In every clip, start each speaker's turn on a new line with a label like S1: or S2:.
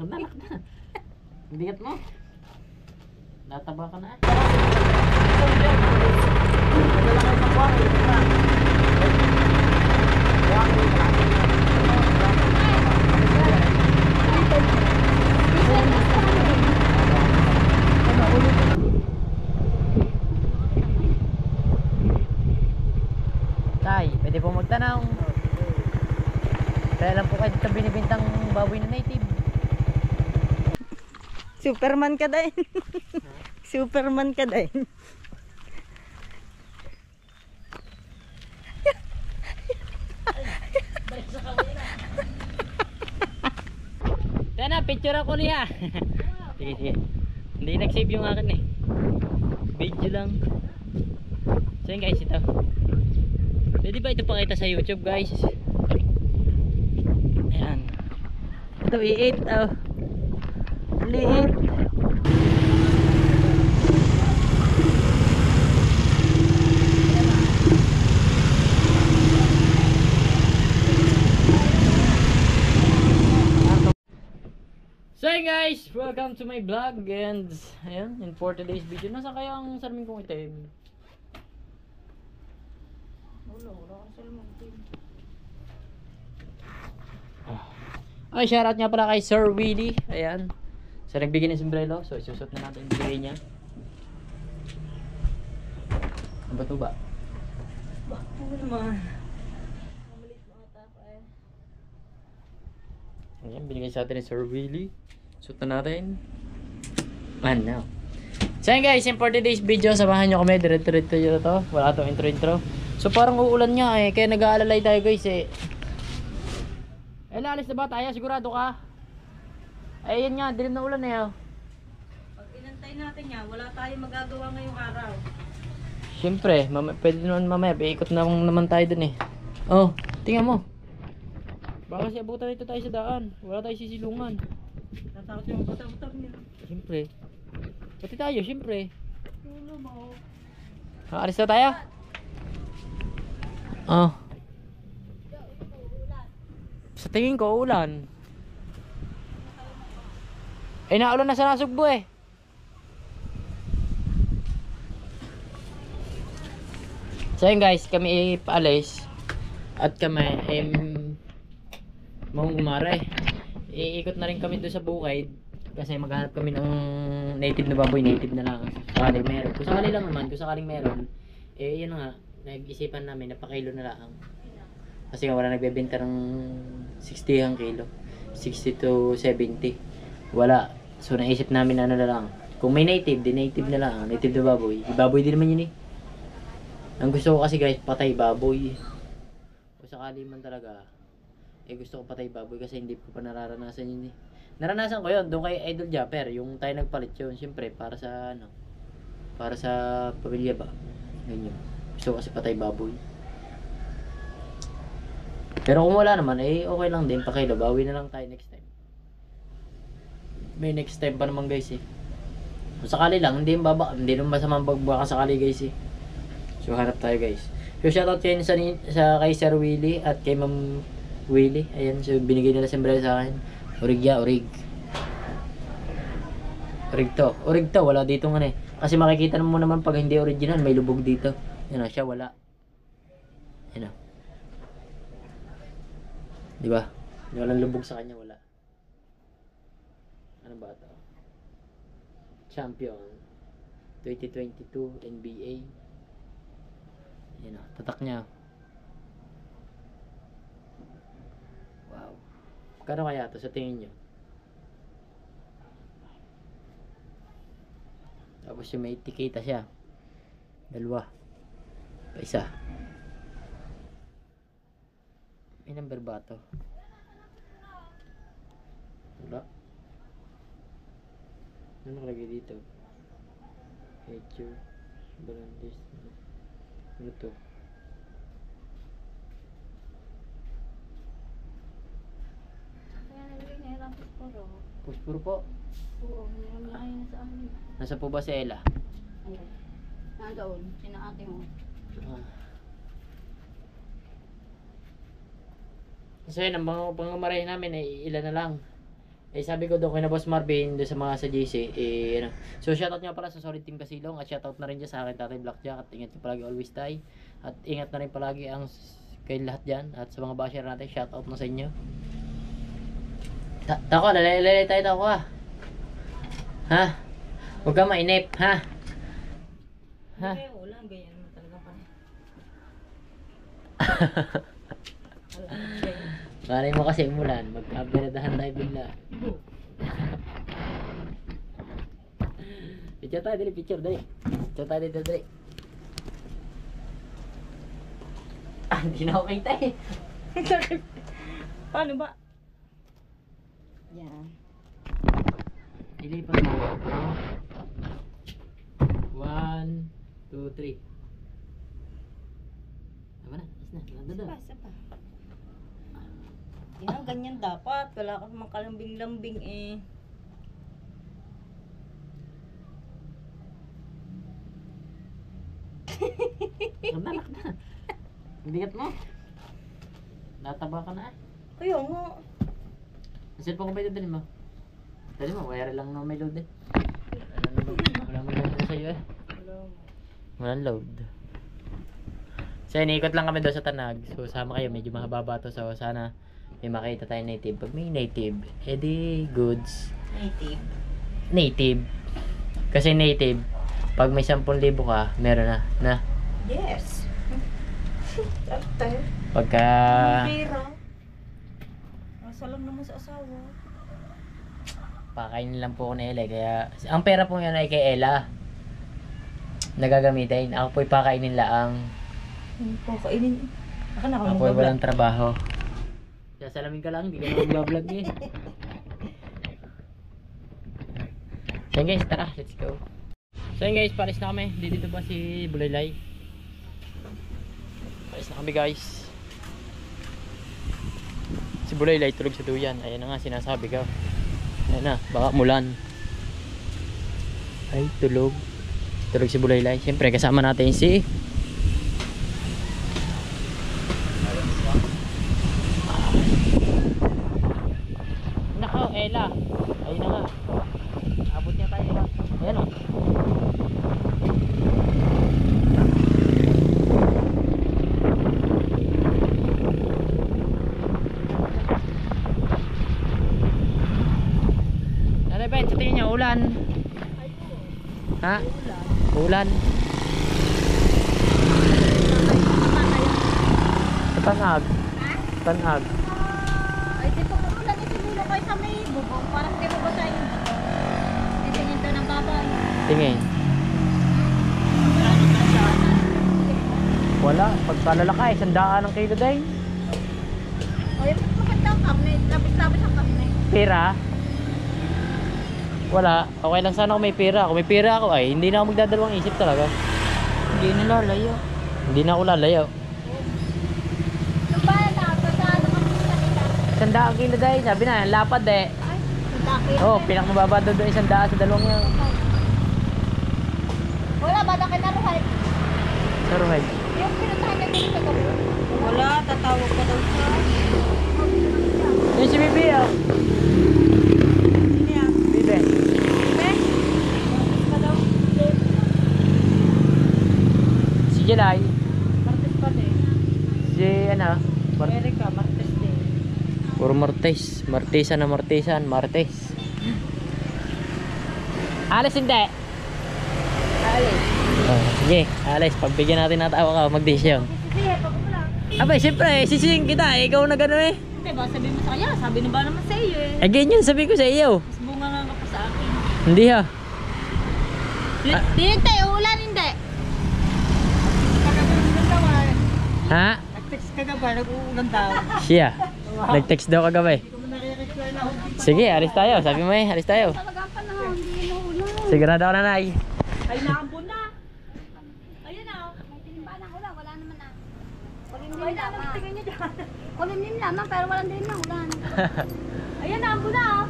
S1: Nanak na. Bigat mo. Nataba ka na. Tay, pwede po magtanong. Kaya lang po kayo dito binibintang baboy na native.
S2: Superman ka din. Superman ka din.
S1: Tana, picture ako niya. Sige, sige. Hindi nag-save yung akin eh. Video lang. So yun guys, ito. Pwede ba ito pakita sa YouTube guys? Ayan. Ito i-8 oh. Liit. So hey guys, welcome to my vlog and ayan, in for today's video, nasa kaya ang sarming kong itim? Wala kasi sarming itim. Ay, shoutout nga pala kay Sir Willie. Ayan. Sa nagbigay ng sombrero, so isusot na natin yung bigay niya. Ano ba ito ba?
S2: Bakit naman?
S1: Ayan, binigay sa atin ni Sir Willie. Suot na natin. And now. So yun guys, for today's video, samahan nyo kami. Diretso nyo to. Wala itong intro. So parang uulan nga eh. Kaya nag-aalalay tayo guys eh. Eh, alis na ba tayo? Sigurado ka? Ay, yan nga. Dilim na ulan eh. Oh.
S2: Pag inantay natin yan, wala tayong magagawa ngayong araw.
S1: Siyempre, pwede naman mamaya. Ikot na naman tayo dun eh. Oh, tingnan mo. Baka siya abutan ito tayo sa daan. Wala tayo sisilungan.
S2: Tatakot yung bata-bata niya.
S1: Siyempre. Pati tayo, siyempre.
S2: Wala mo.
S1: Aalis na tayo? Oh. Sa tingin ko, ulan. Eh, naulan na sa Nasugbo eh. So yun guys, kami ipaalis. At kami ay mangungumare. Iikot na rin kami doon sa bukid. Kasi maghanap kami ng native na baboy, native na lang. Sakaling meron. Kung sakali lang naman, kung sakaling meron, eh yun nga, nag-isipan namin na pakilo na lang. Kasi nga wala nagbebenta ng 60 ang kilo. 60 to 70. Wala. So naisip namin ano na lang. Kung may native, di native na lang. Native na baboy. Baboy din naman yun eh. Ang gusto ko kasi guys, patay baboy. Kung sakali man talaga, eh gusto ko patay baboy kasi hindi ko pa nararanasan yun eh. Naranasan ko yun, doon kay Idol Japper, yung tayo nagpalit yun. Siyempre, para sa ano, para sa pamilya ba. Ganyan. Gusto ko kasi patay baboy. Pero kung wala naman, eh okay lang din, pakilo. Bawi na lang tayo next time. May next time pa naman guys eh. Kung sakali lang, hindi naman masamang bagbaka sakali guys eh. So hanap tayo guys. So shoutout kayo sa kay Sir Willie at kay Ma'am Willie. Ayan, so binigay nila sombrero sa akin. Orig. Orig to, wala dito nga eh. Kasi makikita mo naman pag hindi original, may lubog dito. Yan na, siya wala. Yan na. Diba? Walang lubog sa kanya, wala. Ano ba ito? Champion 2022 NBA. Yan o, tatak niya. Wow. Kano kaya ito sa tingin nyo? Tapos yung may tikita siya. Dalawa. Pa isa. May number ba ito? Wala. Ano nakalagay dito? Hecho. Balandis. Ano to?
S2: Kaya nalagay niya yung puspuro.
S1: Puspuro po.
S2: Oo, nalagay na sa amin.
S1: Nasa po ba si Ella?
S2: Ayun. Nandoon, sinaate mo.
S1: So yun, ang pangumarahin namin ay ilan na lang. Eh sabi ko doon kay na Boss Marvin doon sa mga sa JC ano. So shoutout nga pala sa Solid Team Kasilong at shoutout na rin dyan sa akin Tatay Blackjack at ingat niyo palagi always tay. At ingat na rin palagi ang kay lahat dyan at sa mga basher natin shoutout na sa inyo. Tako, lalay tayo tako ha. Ha? Huwag ka mainip ha. Ha?
S2: Eh, wala. Ganyan naman talaga pa.
S1: Malay mo kasi umulan, magkabiradahan tayo bigla. Picture tayo, dali, picture, dali. Picture tayo dito, dali. Ah, hindi na ako kita eh.
S2: Paano ba? Yan.
S1: Ilipat mo ako. 1, 2, 3. Tama na, is na, nandun.
S2: Isa pa. Yan, ganyan dapat. Wala ka namang kalambing-lambing eh.
S1: Nabalak na. Bigat mo. Nataba ka na eh.
S2: Kaya nga.
S1: Ang cellphone ko ba ito din mo? Dali mo, wire lang na may load eh. Wala mo load na sa'yo eh. Walang load. So iniikot lang kami doon sa Tanag. So sama kayo, medyo mahaba to. So sana may makita tayo native. Pag may native, edi goods.
S2: Native.
S1: Native. Kasi native, pag may 10,000 ka, meron na.
S2: Yes. After.
S1: Pagka...
S2: Pera. Asa lang naman sa asawa.
S1: Pakainin lang po ako ni Ella. Kaya, ang pera po yan ay kay Ella. Nagagamitin. Ako po'y pakainin laang.
S2: Hindi po, kainin. Ako na
S1: Ako po'y walang trabaho. Sasalamin ka lang, hindi ka na mag-vlog eh. So guys, tara, let's go. So yun guys, palis na kami. Dito ba si Bulaylay? Palis na kami guys. Si Bulaylay tulog sa duyan. Ayan na nga sinasabi ko. Ayan na, baka mulan. Ay, tulog. Tulog si Bulaylay. Siyempre kasama natin si Nako, Ella. Ayun na nga. Abot niya tayo ba? Ayan o. Ano ba? Sa tingin niya, ulan. Ha? Ulan. Sa Tanag. Tanag.
S2: Ay, di pa umulan eh. Sinulo kayo sa may bubong. Parang di mo ba sa inyo? Tingin doon ang babay.
S1: Tingin. Wala. Pagkalalakay, 100 ang kilo dahil.
S2: Ay, magandang kami. Labis-labis ang kami.
S1: Pera? Wala. Okay lang sana kung may pera. Kung may pera ako ay hindi na ako magdadalawang isip talaga.
S2: Hindi nila layo.
S1: Hindi na ako lalayaw. Sanda ang kilo dahil. Sabi na, lapad eh.
S2: Ay, daki.
S1: Oh, pinakamababa doon 100 sa dalawang yan.
S2: Wala ba na kayo naruhay?
S1: Pero hey.
S2: Yung pinuntahan niya dito sa gabi. Wala, tatawag ka daw siya.
S1: Yung si Bibi oh.
S2: Hindi ah.
S1: Bibi.
S2: Be? Ka daw?
S1: Si Jelay.
S2: Martes pa din.
S1: Si ano.
S2: Erika, Martes din.
S1: Puro Martes. Martesan na Martesan. Martes. Alis hindi.
S2: Alis.
S1: Oh, sige, alis. Pagbigyan natin ng tawa ka. Mag-desisyon.
S2: Sige, pag mo lang.
S1: Abay, siyempre, sisingin kita. Ikaw na gano'n eh.
S2: Hindi ba, sabi mo sa kanya. Sabi na ba naman sa iyo eh.
S1: Eh, ganyan sabi ko sa iyo.
S2: Mas bunga nga ka pa sa akin.
S1: Hindi ha.
S2: Hindi, ulan hindi. Kagabi ulan daw ah.
S1: Ha?
S2: Nag-text kagabi, nag-uulan daw.
S1: Siya. Nag-text daw kagabi. Sige, alis tayo. Sabi mo eh, alis tayo.
S2: Talaga pa na, hindi na ulan.
S1: Sigurado ako na nay.
S2: Ay, naambon na. Ayun na. May tinimba ng ulan, wala naman na. Kulimlim lamang. Tingnan niyo dyan. Kulimlim lamang, pero walang dilim ng ulan. Ayun, naambon na oh.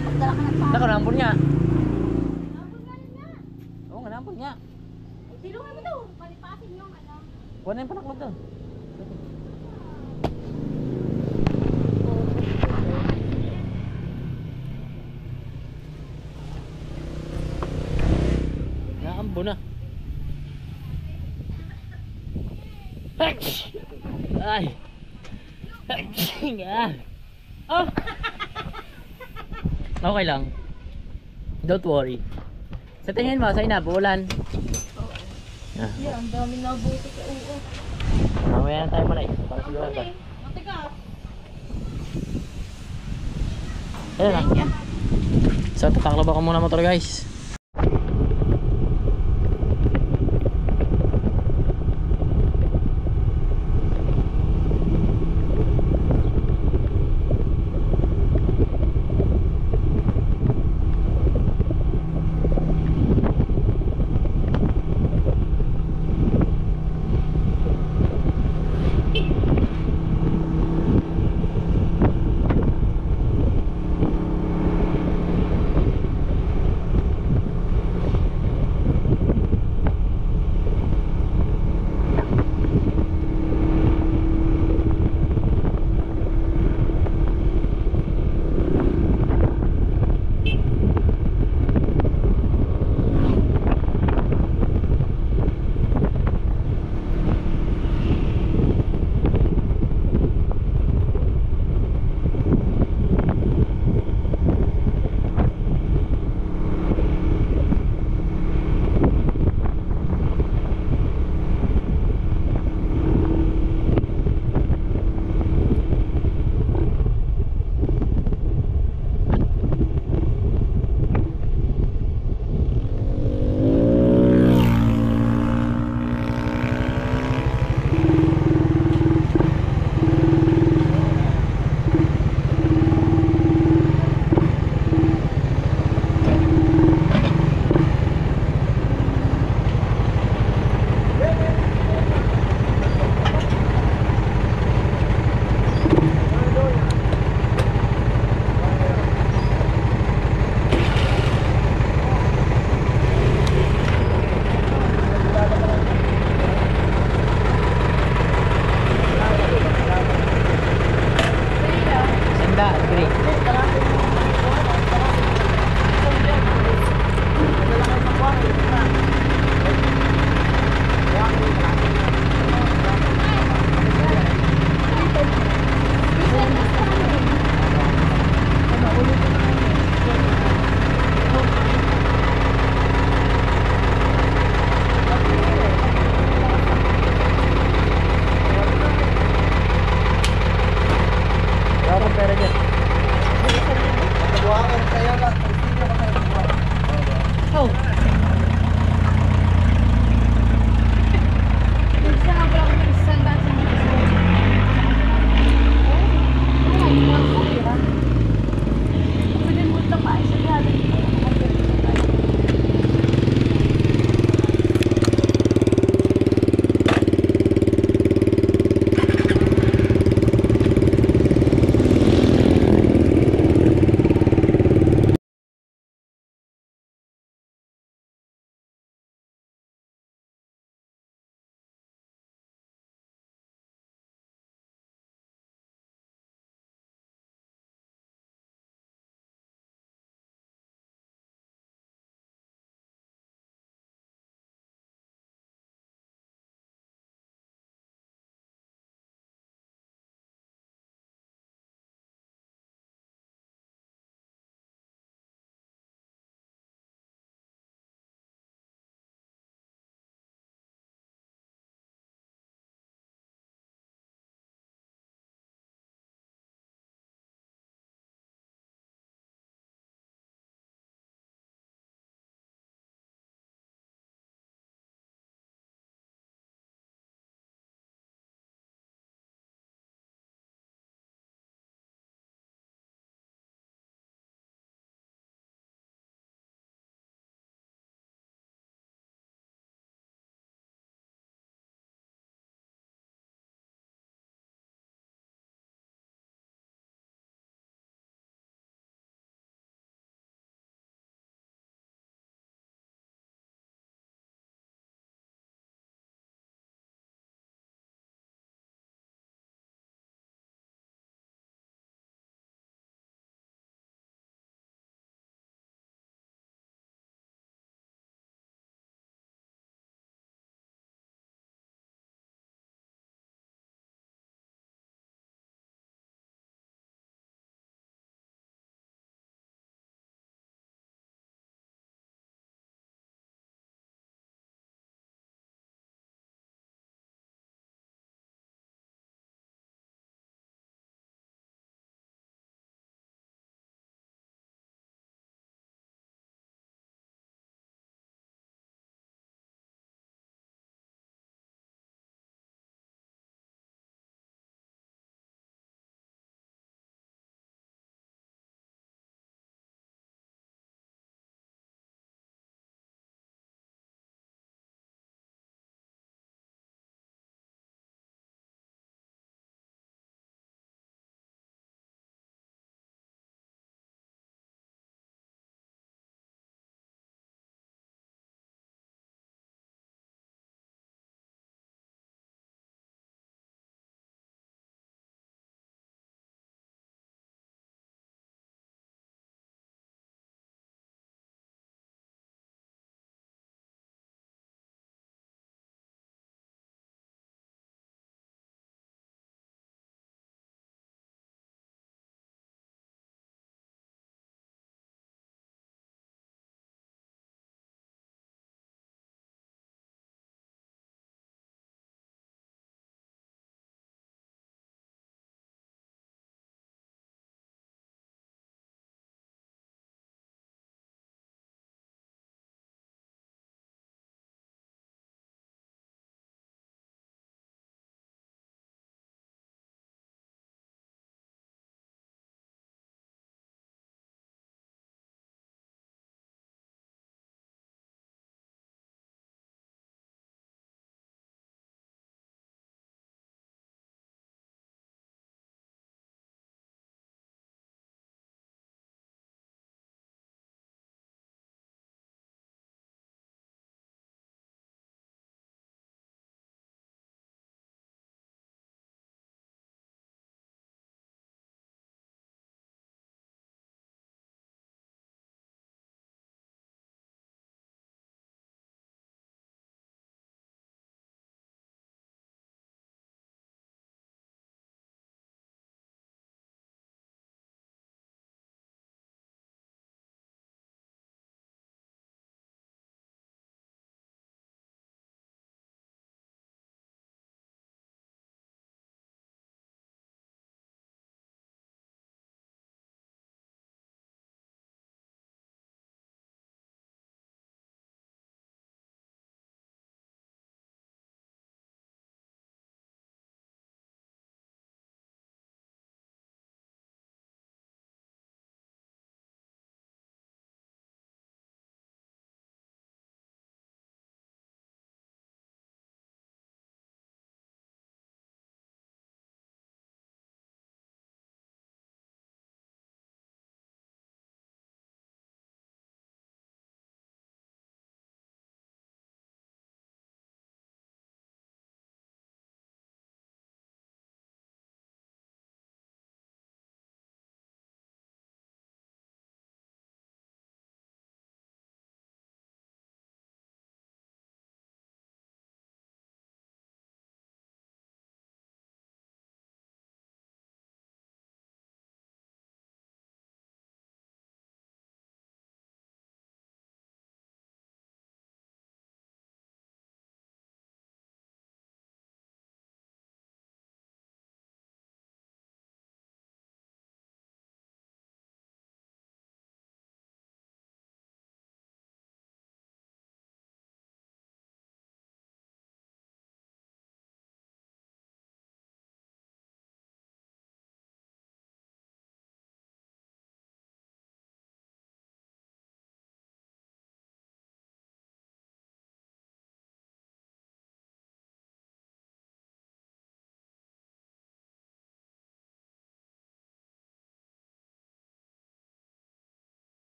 S2: Pagdala ka ng pa.
S1: Nako, nampun nga.
S2: Naambon nga rin nga.
S1: Oo nga, nampun nga.
S2: Ay, tilungan mo daw. Palipasin yung ano.
S1: Kuha na yung panaklog doon. Ay. Oh. Okay lang. Don't worry. Sa tingin mo, sa'yo na, buulan. Ah.
S2: Yeah, ang dami na buti ka. Oo.
S1: Mamaya na tayo muna eh. Para siguro ba?
S2: Matigas.
S1: Ayun na. So, tataklo ba ko muna motor guys?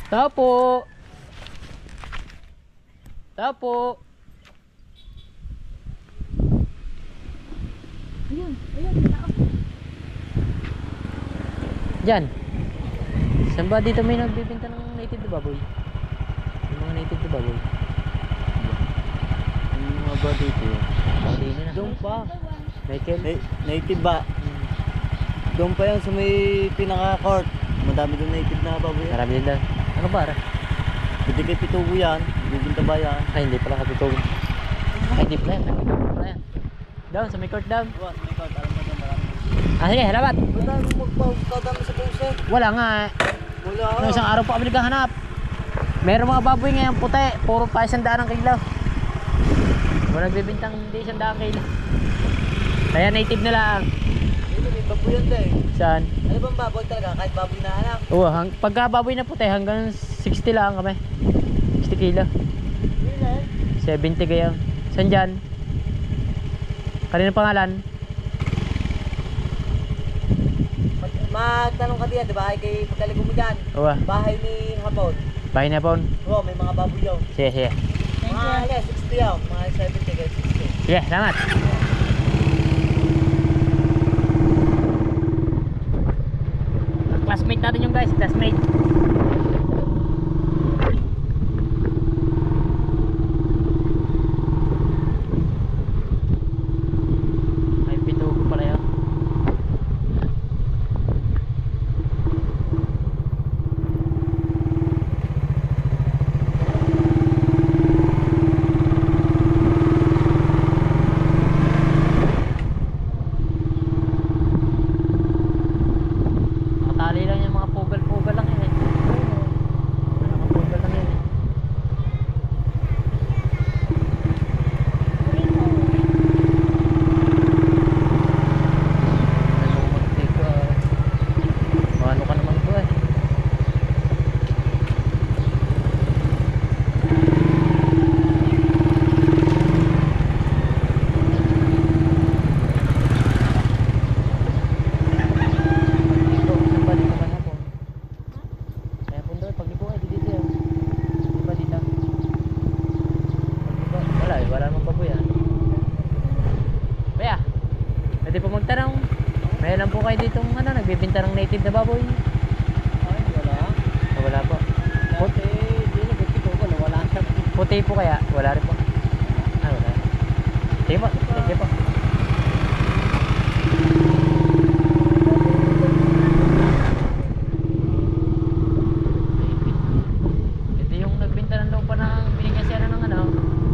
S1: Tao po. Tao po.
S2: Ayun, ayun, tao.
S1: Diyan. Saan ba dito may nagbibenta ng native na baboy? Yung mga native na baboy.
S3: Yung mga ba dito?
S1: Hindi na.
S3: Doon pa.
S1: Michael.
S3: Native ba? Doon pa yan sa may pinaka-court. Madami doon native na baboy.
S1: Marami din daw. Ano ba?
S3: Pwede kay Pitubo yan. Bibinta ba yan?
S1: Ay, hindi pala kapitog. Ay, hindi pala yan. Hindi pala yan. Down, sa may court down.
S3: Diba, sa may court. Alam mo doon marami.
S1: Ah, sige, salamat.
S3: Wala nang magpapagkadami sa puso.
S1: Wala nga eh.
S3: Wala.
S1: Nung isang araw pa kami naghahanap. Meron mga baboy ngayon puti. Puro pa 100 ang kilo. Wala nagbibintang hindi 100 ang kilo. Kaya native na lang.
S3: May baboy yan din.
S1: Saan?
S3: Ano bang baboy talaga? Kahit baboy na alam.
S1: Oo, pagka baboy na puti hanggang 60 lang kami. 60 kilo. 70 kaya. Saan dyan? Kanino pangalan?
S3: Magtanong ka diyan, di ba? Ay kay pagkaligong mo dyan.
S1: Oo,
S3: Bahay ni Hapon.
S1: bahay na po.
S3: Oo, may mga baboy yun.
S1: Sige, sige.
S3: Mga 60 yan. Mga 70 kaya 60.
S1: Sige, salamat. Classmate natin yung guys, classmate. Ay, pitugo pala yun. Nakatali lang yung mga pugal-pugal lang yun eh. Nakapugal lang yun eh. Nalumagtig ko ah. Paano ka naman ko eh. Dito, saan ba dito ka na po? Kaya po doon, paglipo ay dito yun. Di ba dito? Paglipo, wala eh, wala namang baboy ah. Kaya, pwede po magtanong. May alam po kayo ditong ano, nagbibinta ng native na baboy.
S3: Ay, wala.
S1: Oh, wala po.
S3: Dati, di na gusto ko. Wala siya.
S1: Puti po kaya? Wala rin po. Ah, wala. Sige po, thank you po. Ito yung nagbinta ng lupa na binigyan siya ng ano,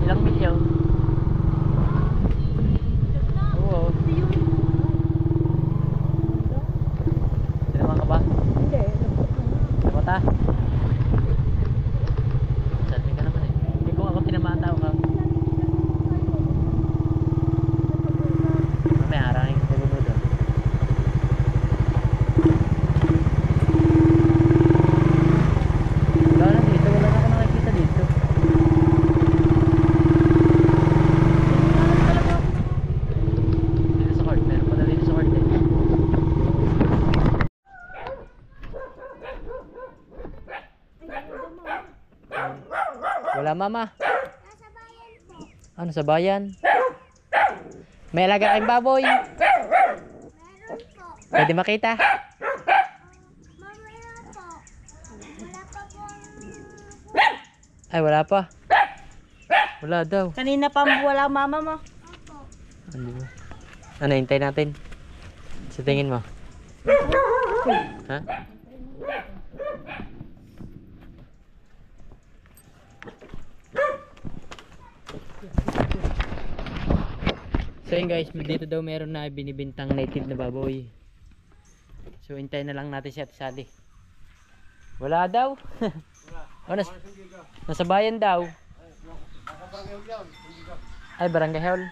S1: ilang milyon. Oo. Tinaman ka ba?
S2: Hindi.
S1: Namata? Sabi ka naman eh. Hindi ko ako tinamaan tao ka. Mamaya harangin ko tayo doon. Wala na dito. Wala na ako nakikita dito. Dito sa court. Meron pala dito sa court eh. Wala mama. Ano sa bayan? May alaga kayong baboy. Pwede makita? Ay wala pa. Wala daw.
S2: Kanina pa wala mama mo.
S1: Ano ba? Ano hintay natin? Sa tingin mo? Ha? So yun guys, dito daw meron na binibintang native na baboy. So hintayin na lang natin si Ate Sally. Wala daw. Oh, nasa bayan daw. Ay, Barangay Hall.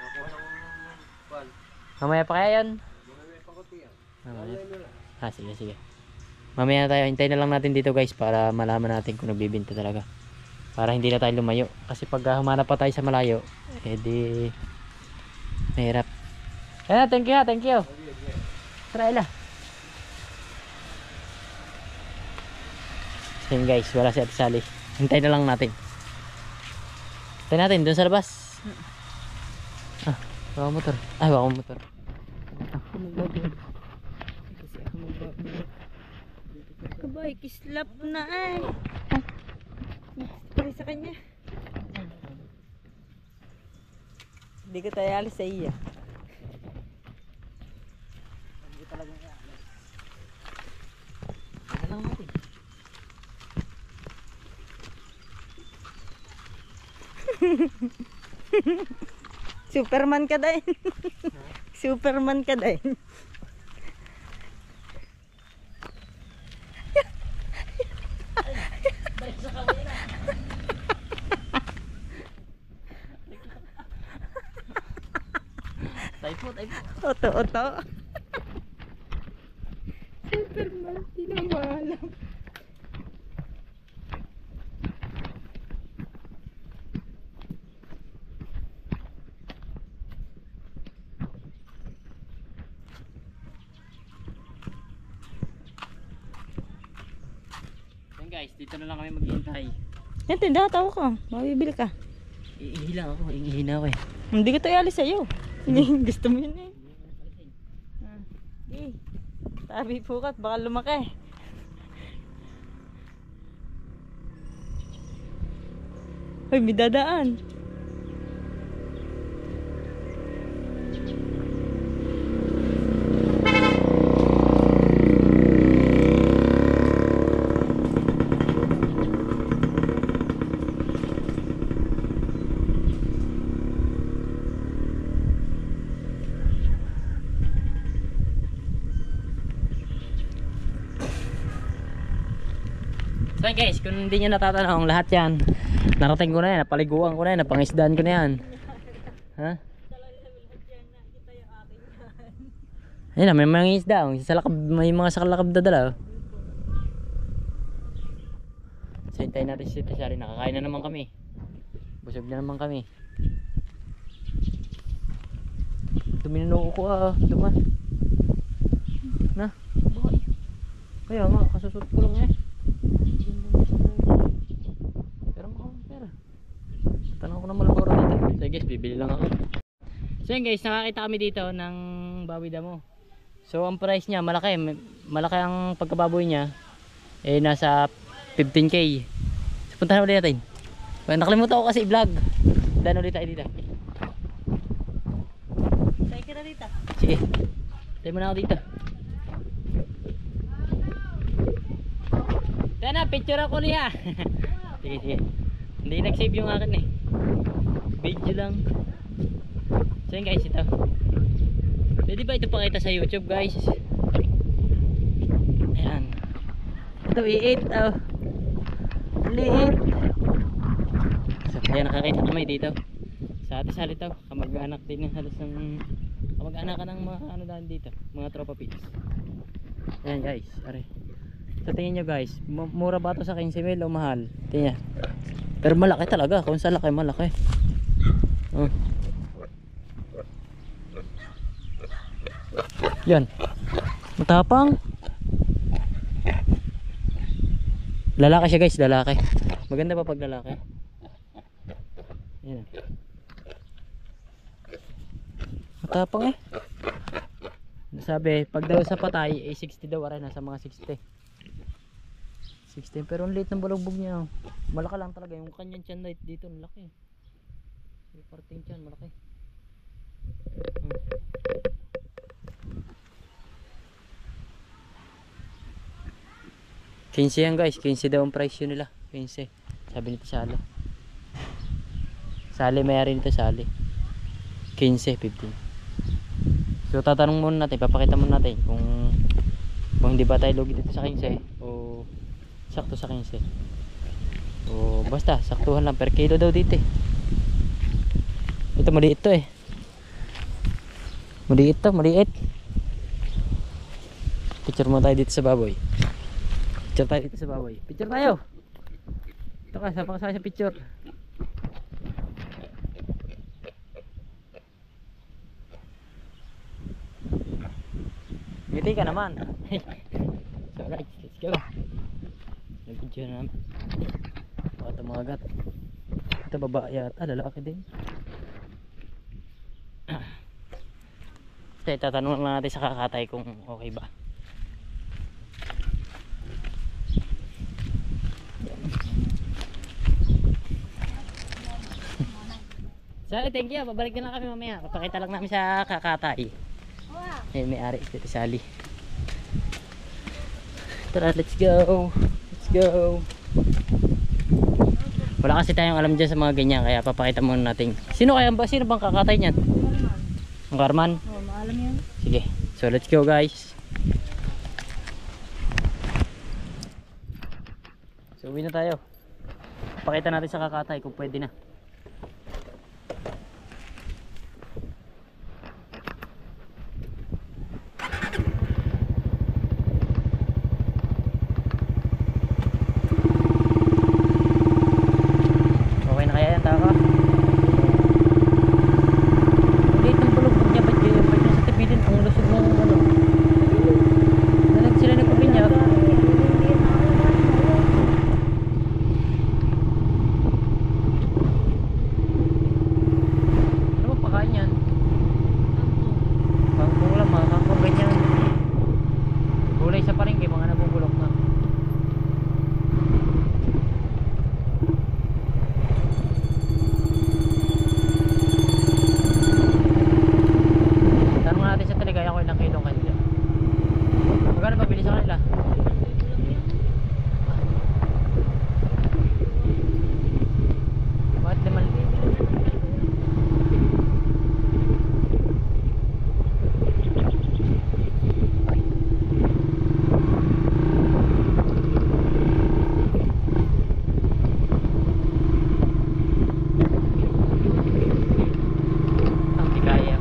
S1: Mamaya pa kaya yan? Mamaya. Ah, sige, sige. Mamaya na tayo. Hintayin na lang natin dito guys para malaman natin kung nagbibinta talaga. Para hindi na tayo lumayo. Kasi pag humanap pa tayo sa malayo, edi mahirap. Ayan, thank you ha, thank you. Try lang. So Yun guys, wala si Ate Sally. Hintayin na lang natin. Hintayin natin dun sa labas. Ah, baka motor. Ay, baka motor.
S2: Kabay, kislap na ay. Pari sa kanya. Hindi ko tayo alis sa iya.
S1: Hindi talagang ialis. Hintayin lang natin.
S2: Superman ka din. Superman ka din.
S1: Balik sa kamera. Typo.
S2: Oto. Superman, di na maalam.
S1: Yan guys, dito na lang kami maghihintay.
S2: Yan, tinda, tawa ko. Mabibili ka.
S1: Iihi lang ako, iihi na ako eh.
S2: Hindi ko tayo alis sa'yo. Gusto mo yun eh. Sabi po ka, baka lumaki. Hoy, may dadaan.
S1: So guys, kung hindi nyo natatanong, lahat yan narating ko na yan, napaliguan ko na yan, napangisdaan ko na yan. Ha? Ayun na, may mga isda, may mga sakalakab dadala. So hintayin natin si Tita Sally, nakakain na naman kami. Busog na naman kami. Tuminunoo ko duman. Na? Kaya nga, kasusot ko lang eh. Tanong ko na Malboro dito. So guys, bibili lang ako. So yun guys, nakakita kami dito ng baboy damo. So ang price niya malaki. Malaki ang pagkababoy niya. Eh nasa 15k. So puntahan ulit natin. Nakalimutan ko kasi i-vlog. Dan ulit tayo dito.
S2: Tayo ka na dito.
S1: Sige. Tayo muna ako dito. Tayo na, picture ako niya. Sige. Hindi nag-save yung akin eh. Video lang. So yun guys, ito. Pwede ba ito pakita sa YouTube guys? Ayan. Ito i-8 liit. So kaya nakakita kami dito sa Ate Sally to. Kamag-anak din ng halos ng kamag-anak ka ng mga ano daan dito, mga tropa pits. Ayan guys, are. So tingin nyo guys, mura ba ito sa 15,000 o mahal? Tingnan. Pero malaki talaga, kung sa laki malaki. Yan. Matapang. Lalaki siya guys, lalaki. Maganda pa pag lalaki. Yan. Matapang eh. Sabi, pag daw sa patay, 60 daw, aray, nasa mga 60. 16, pero ang liit ng balugbog niya. Malaki lang talaga yung kanyang tiyan light dito, ang laki. Yung parting tiyan, malaki. 15 yan guys, 15 daw ang price yun nila. 15. Sabi nito Sally. Sally, may-ari nito Sally. 15, 15. So tatanong muna natin, papakita muna natin kung hindi ba tayo lugi dito sa 15 o sakto sa 15. O basta saktuhan lang, per kilo daw dito eh. Ito maliit to eh. Maliit to, maliit. Picture mo tayo dito sa baboy. Picture tayo dito sa baboy. Picture tayo. Ito ka, sapang sa picture. Ngiti ka naman. So right, let's go. Nag-video na namin. Baka tumagat. Ito babae at lalaki din. Ito, tatanong lang natin sa kakatay kung okay ba. Sally, thank you. Babalik na lang kami mamaya. Papakita lang namin sa kakatay. Eh, may-ari si Sally. Tara, let's go. Let's go. Wala kasi tayong alam dyan sa mga ganyan, kaya papakita muna natin. Sino bang kakatay niyan? Ang Carman?
S2: Oo, maalam yan.
S1: Sige. So, let's go guys. So, uwi na tayo. Papakita natin sa kakatay kung pwede na. Okay na kaya yan, taka? Ulit ng pulubog niya, ba't yun? Ba't yun sa tibilin? Ang lusog ng ano? Nalag sila nagpapinyag. Ano ba pakain yan? Kangkong lang, mga kangkong ganyan. Gulay sa palengke, mga nabubulok na. Tanong natin sa Taligaya kung ilang kilong kanila. Magkano ba bili sa kanila? Bakit 5,000? Ang Tigaya.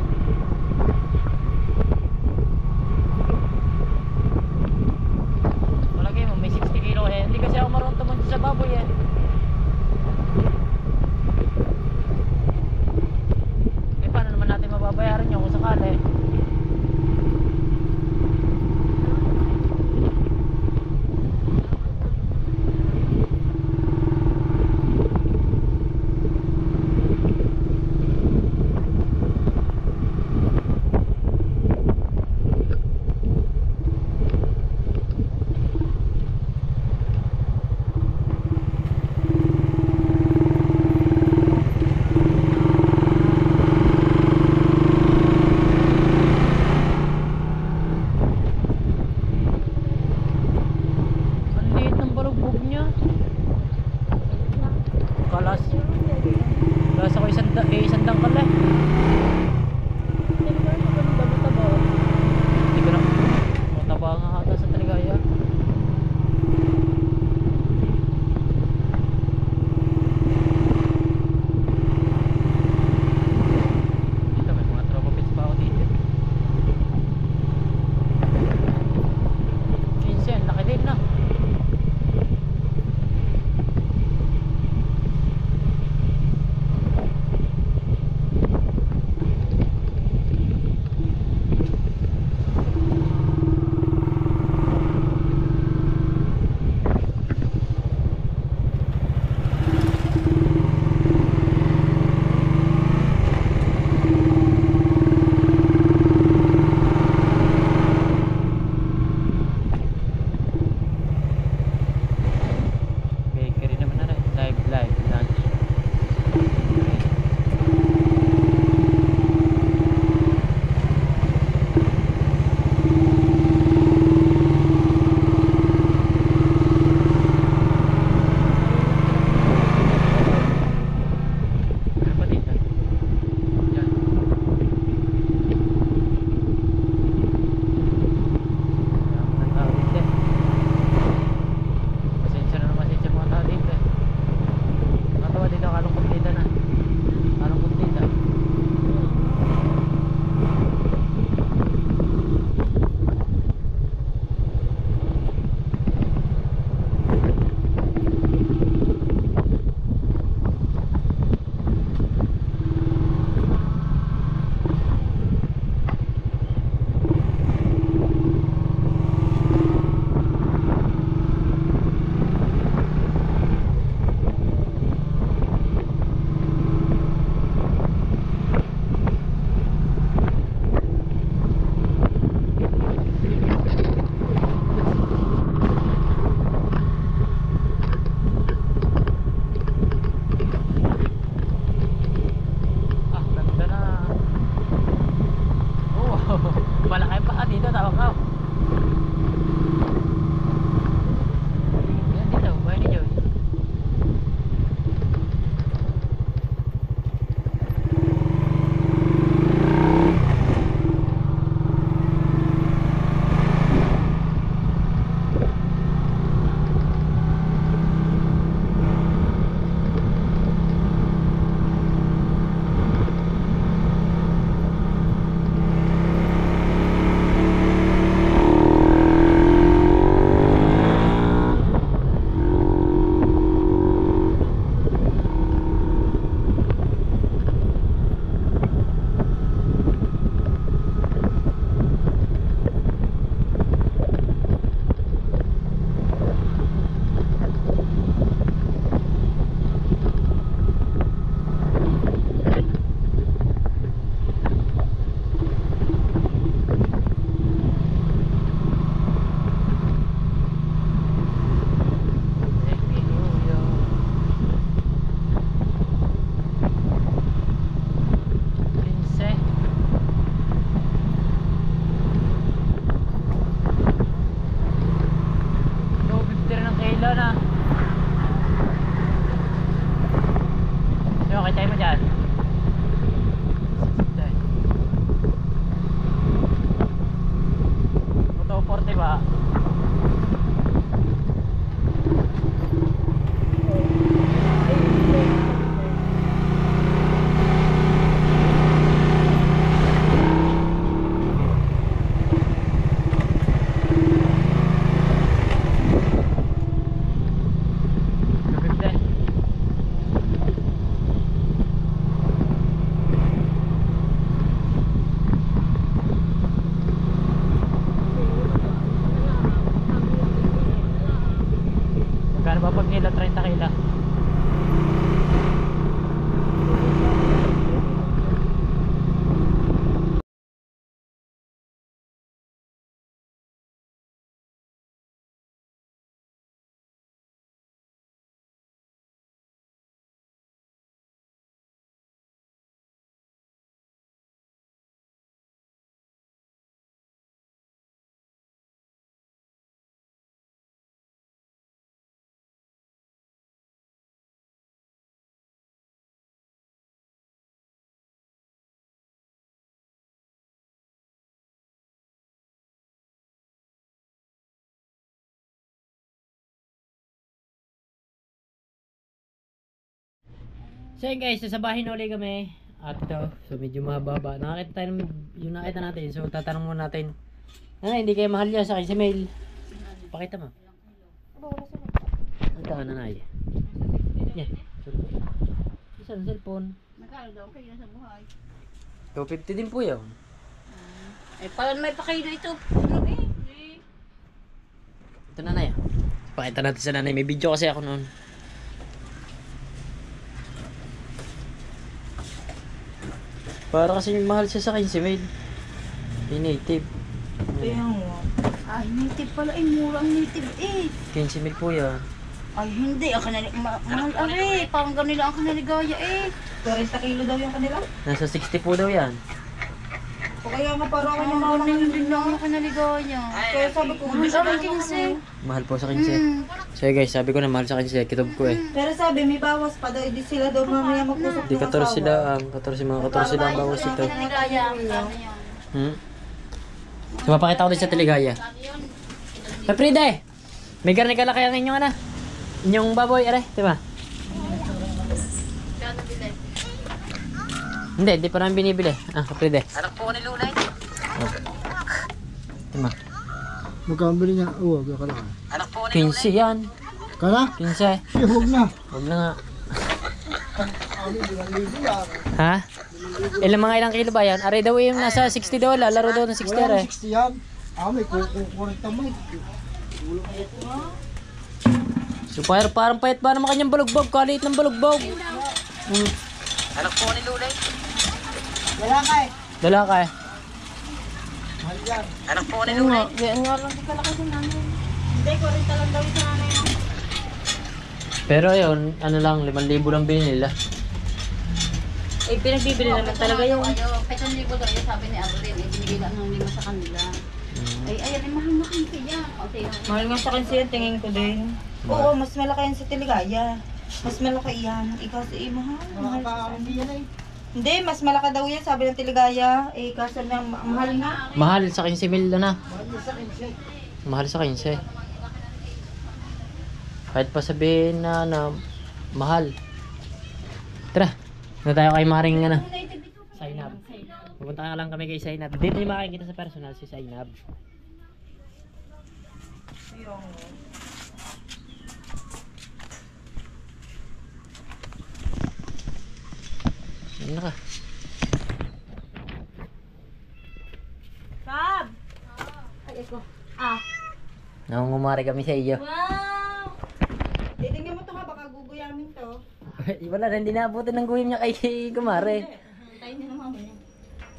S1: Malagay mo, may 60 kilo eh. Hindi kasi ako marunong tumunod sa baboy eh. Eh, paano naman natin mababayaran yun kung sakali? Ang liit ng balugbog niya. Kalas. Kalas ako isang dangkal eh. Hindi ko na. Mataba nga ata sa Taligaya. Dito may mga tropa pits pa ako dito. 15, laki din na. na. So, okay tayo mo dyan. Moto 40 ba? Magkano ba pag nila 30 kila? So yun guys, sa bahay na ulit kami. At ito, so medyo mahaba. Nakakita tayo ng yung nakita natin. So tatanong muna natin. Nanay, hindi kayo mahal niya sa akin si Mail. Pakita mo. Ang taka nanay. Yeah. Isang cellphone.
S2: Magkano daw kayo sa buhay?
S1: 250 din po yun.
S2: Eh, paano may pakaido ito? Ano eh?
S1: Ito nanay. Pakita natin sa nanay. May video kasi ako noon. Para kasi mahal siya sa akin si Mail. Yung native.
S2: Kaya mo. Ay, native pala. Eh, murang native eh.
S1: 15 mil po yan.
S2: Ay, hindi. Ang mahal ari. Parang ganila ang kanaligaya eh. 40 kilo daw yung kanila.
S1: Nasa 60 po daw yan.
S2: O kaya nga parang ako yung ganun din lang ang kanaligaya. Kaya sabi ko, mahal ang 15.
S1: Mahal po sa 15. So guys, sabi ko na mahal sa 15. Kitob ko eh.
S4: Pero sabi, may bawas pa daw. Hindi sila daw mamaya mag-usap
S1: Di 14 sila ang 14 mga 14 sila ang bawas ito.
S2: Kanaligaya.
S1: So mapakita ko din sa Teligaya. Papride! May garni ka laki ang inyong ana. Inyong baboy, aray, di ba? Hindi pa namin binibili. Ah, Papride.
S3: Anak po ni Lunay.
S1: Diba?
S5: Magkano bili niya? Oo, ka lang.
S3: Anak po ni
S1: 15 yan.
S5: Kala?
S1: 15.
S5: Huwag na.
S1: Huwag na nga. Ha? Ilang kilo ba yan? Aray daw yung nasa 60 daw. Laro daw ng 60 aray.
S5: 60 yan. May kukukurit naman.
S1: So parang payat ba naman kanyang balugbog? Kaliit ng balugbog.
S3: Anak po ni Lunay.
S4: Wala ka eh.
S1: Dala ka eh.
S3: Anak po ni
S2: Oo nga.
S3: Lunay.
S2: Kaya nga lang di ka laki sa namin.
S4: Hindi, 40 lang daw yung sa nanay mo.
S1: Pero yun, ano lang, 5,000 lang bilhin nila.
S2: Eh, pinagbibili naman talaga yung...
S6: 7,000 daw yung sabi ni Avril, eh, binigay lang ng 5 sa kanila. Ay, ayan, eh, mahal na kasi yan. Okay,
S4: Mahal nga sa akin siya, tingin ko din. Oo, mas malaki yan sa Teligaya. Mas malaki yan. Ikaw sa mahal. Mahal sa
S5: Hindi yan eh.
S4: Hindi, mas malaki daw yan, sabi ng Teligaya. Eh, kaso na mahal nga.
S1: Mahal sa 15 mil na.
S5: Mahal sa 15.
S1: Mahal sa 15. Kahit pa sabihin na mahal. Tara, na tayo kay Maring ano. Sainab. Pupunta nga lang kami kay Sainab. Dito yung makikita sa personal si Sainab. Ano ka?
S4: Kab! Ay, ito. Ah.
S1: Nangungumari kami sa iyo.
S4: Wow! Titingnan mo to ha, baka guguyamin to.
S1: Wala na, hindi naabutin ng guhim niya kay Kumare.
S4: Tayo na naman mo.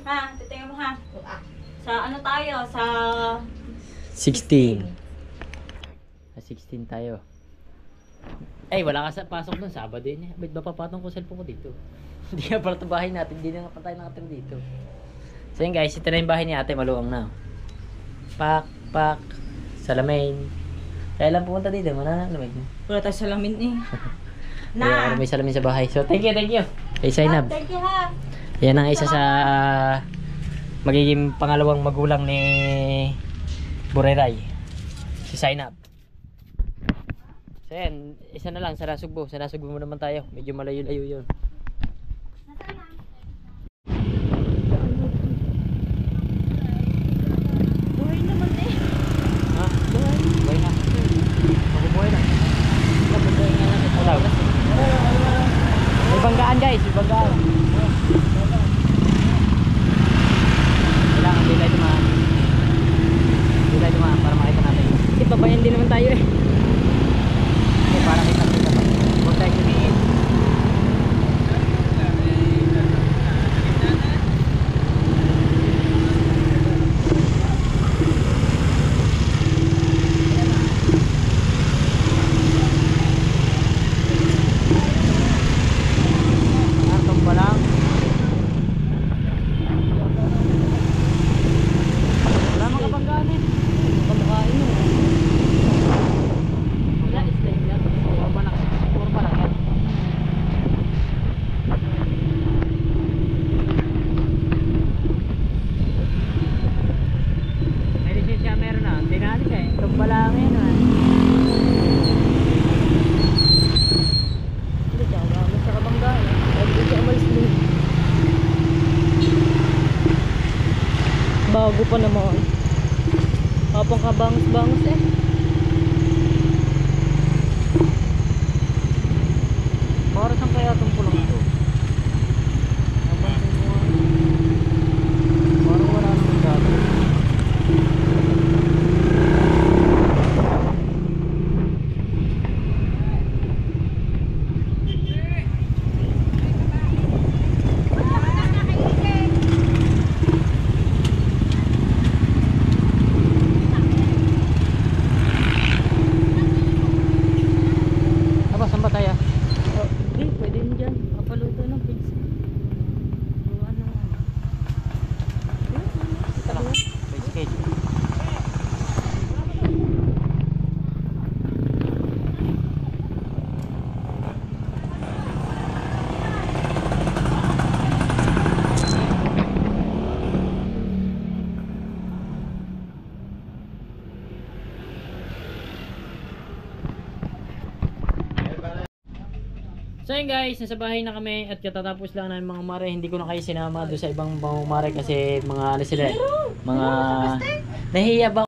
S4: Ha, titingnan mo ha. Sa ano tayo? Sa...
S1: 16. 16 tayo. Ay, wala ka sa pasok nun, Sabado yun eh. Ba't ba papatong ko cellphone ko dito? Hindi nga pala ito bahay natin, hindi na nga pa tayo nakatira dito. So yun guys, ito na yung bahay ni ate, maluwang na. Pak, salamin. Kaya lang pumunta dito, mananalamig.
S4: Wala tayo salamin eh.
S1: Na! May salamin sa bahay. So, thank you, thank you. Kay Zainab.
S2: Thank you ha.
S1: Yan ang isa sa magiging pangalawang magulang ni Bureray. Si Zainab. So yan, isa na lang sa Nasugbo. Sa Nasugbo mo naman tayo. Medyo malayo-layo yun.
S2: Buhay naman eh.
S1: Ha? Buhay na. Mabubuhay na. Mabubuhay na lang. Ito. May banggaan guys, may banggaan. Kailangan dila dumaan. Dila dumaan para makita natin. Kasi babayan din naman tayo eh. Okay, para kita pa. Huwag tayo sumiin. Atong pa lang. Wala mga banggaan eh. Kamukhain mo. Wala, slide lang. Puro pa lang yan. May lisensya meron na. Tinali ka eh. Itong pala ngayon ah. Hindi ka, mas nakabangga eh. Hindi ka umalis din.
S4: Bago pa naman. Habang kabangus-bangus eh.
S1: Para saan kaya itong pulang ito? Napansin mo nga. Parang wala naman dati. Aba, saan ba tayo?
S4: Okay, pwede yun dyan. Kapaluto ng pizza. Ano?
S1: Ito lang. May schedule. So yun guys, nasa bahay na kami at katatapos lang ng mga mare. Hindi ko na kayo sinama doon sa ibang mga mare kasi mga ano sila eh. Mga nahihiya ba